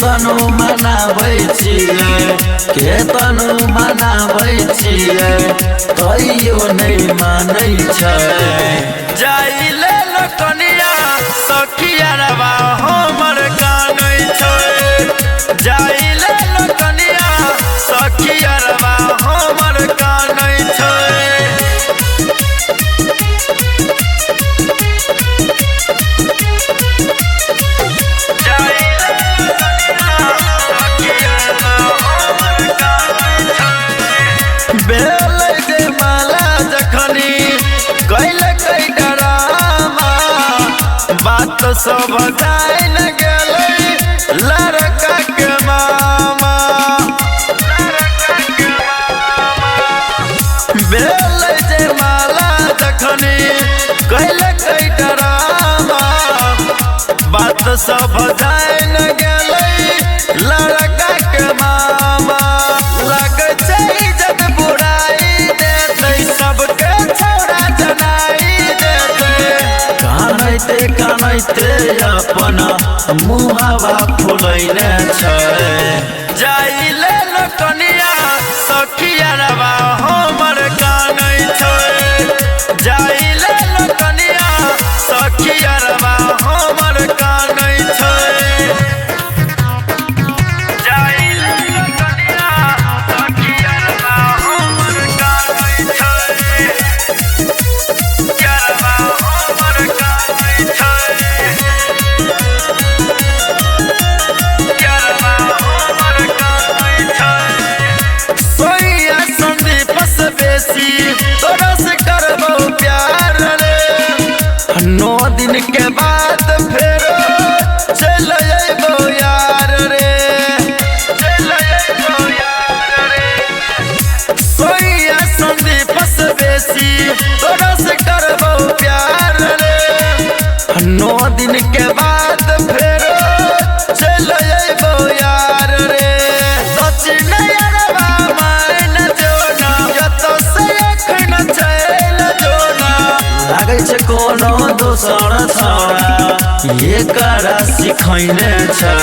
केतनो मनाबै छियै केतनो मनाबै छियै कहियो नहीं मानै छै। जाइले लकनिया सखिया रवा हमर कानै छै। जाइले लकनिया सखिया रवा हमर कानै छै। बात सब जान गेलै लड़का के मामा बेल जे माला जखनी कैलकै डरामा। बात सब जान गेलै लड़का के मामा। लगै छै जब बुराई देतै सबके छोड़ा जनाई देतै। कानैते अपना मुहावा फुलैने छै। जाइले लकनिया सखिया रवा हमर कानै छै। जाइले लकनिया सखिया रवा हमर कानै छै। जाइले लकनिया सखिया रवा हमर कानै छै। यारवा हमर कानै छै। तोरस करबो प्यार रे 9 दिन के बाद फेर चल अइबो यार रे। चल अइबो यार रे। सोइया संदीप से बेसी तोरस करबो प्यार रे 9 दिन के बाद फेर चल अइबो यार रे। सचिन यारवा मान जोना यतो से अखन चैल जोना। लागै छै कोनो दोसर छौड़ा एकरा सिखैने छै।